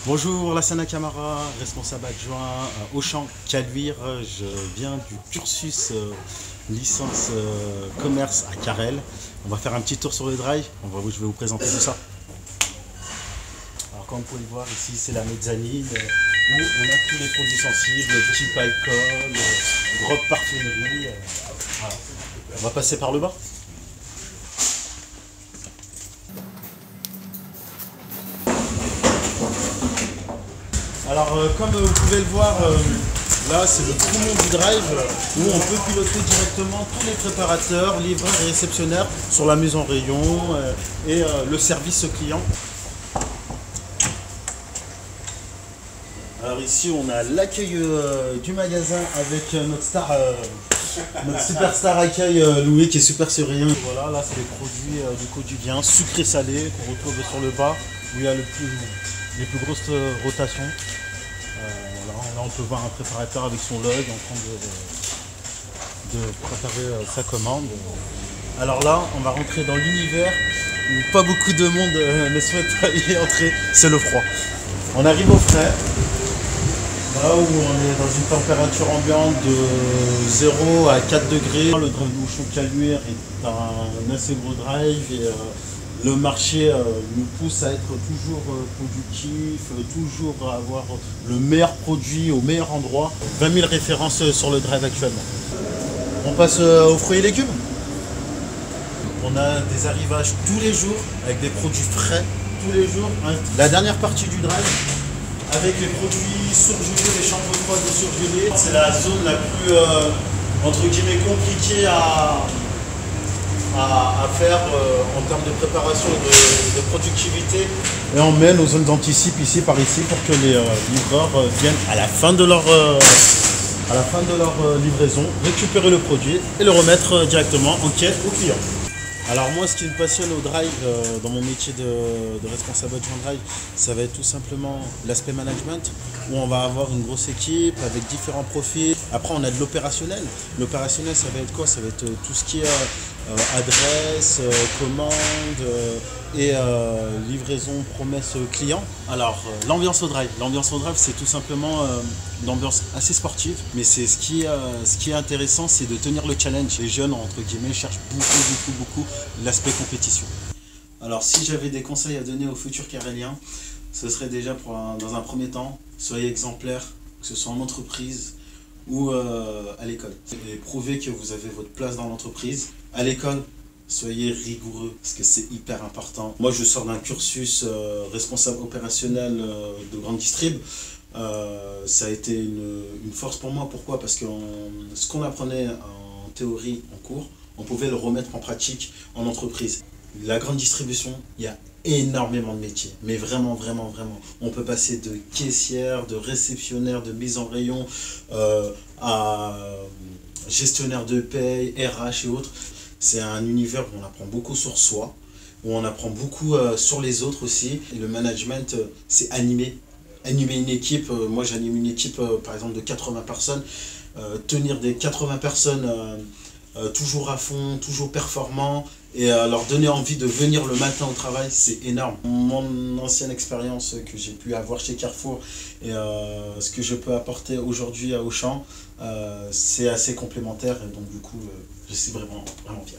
Bonjour, Lassana Camara, responsable adjoint à Auchan Caluire. Je viens du cursus licence commerce à Carrel. On va faire un petit tour sur le drive. Je vais vous présenter tout ça. Alors, comme vous pouvez le voir ici, c'est la mezzanine où on a tous les produits sensibles, type alcool, drop parfumerie. Voilà. On va passer par le bas. Alors, comme vous pouvez le voir, là c'est le poumon du drive où on peut piloter directement tous les préparateurs, livreurs et réceptionnaires sur la mise en rayon et le service client. Alors ici on a l'accueil du magasin avec notre superstar accueil Louis qui est super souriant. Voilà, là c'est les produits du quotidien, sucré salé qu'on retrouve sur le bas où il y a les plus grosses rotations. Là on peut voir un préparateur avec son log en train de préparer sa commande. Alors là on va rentrer dans l'univers où pas beaucoup de monde ne souhaite y entrer, c'est le froid. On arrive au frais, là où on est dans une température ambiante de 0 à 4 degrés. Le drive d'Auchan Caluire est un assez gros drive et le marché nous pousse à être toujours productif, toujours à avoir le meilleur produit au meilleur endroit. 20 000 références sur le drive actuellement. On passe aux fruits et légumes. On a des arrivages tous les jours avec des produits frais tous les jours. La dernière partie du drive avec les produits surgelés, les chambres froides surgelées. C'est la zone la plus entre guillemets compliquée à faire en termes de préparation et de productivité. Et on met nos zones d'anticipe ici par ici pour que les livreurs viennent à la fin de leur livraison récupérer le produit et le remettre directement en quai au client. Alors moi ce qui me passionne au drive dans mon métier de responsable adjoint drive, ça va être tout simplement l'aspect management où on va avoir une grosse équipe avec différents profils. Après on a de l'opérationnel. L'opérationnel ça va être quoi? Ça va être tout ce qui est adresse, commande et livraison, promesse client. Alors l'ambiance au drive. L'ambiance au drive c'est tout simplement une ambiance assez sportive, mais c'est ce qui est intéressant, c'est de tenir le challenge. Les jeunes entre guillemets cherchent beaucoup l'aspect compétition. Alors si j'avais des conseils à donner aux futurs carréliens, ce serait déjà dans un premier temps, soyez exemplaires, que ce soit en entreprise ou à l'école. Et prouvez que vous avez votre place dans l'entreprise. À l'école, soyez rigoureux parce que c'est hyper important. Moi je sors d'un cursus responsable opérationnel de grande distrib. Ça a été une force pour moi. Pourquoi? Parce que ce qu'on apprenait en théorie, en cours, on pouvait le remettre en pratique en entreprise. La grande distribution, il y a énormément de métiers, mais vraiment. On peut passer de caissière, de réceptionnaire, de mise en rayon, à gestionnaire de paye, RH et autres. C'est un univers où on apprend beaucoup sur soi, où on apprend beaucoup sur les autres aussi. Et le management, c'est animer une équipe. Moi j'anime une équipe par exemple de 80 personnes. Tenir des 80 personnes toujours à fond, toujours performants et leur donner envie de venir le matin au travail, c'est énorme. Mon ancienne expérience que j'ai pu avoir chez Carrefour et ce que je peux apporter aujourd'hui à Auchan, c'est assez complémentaire et donc du coup je suis vraiment fier.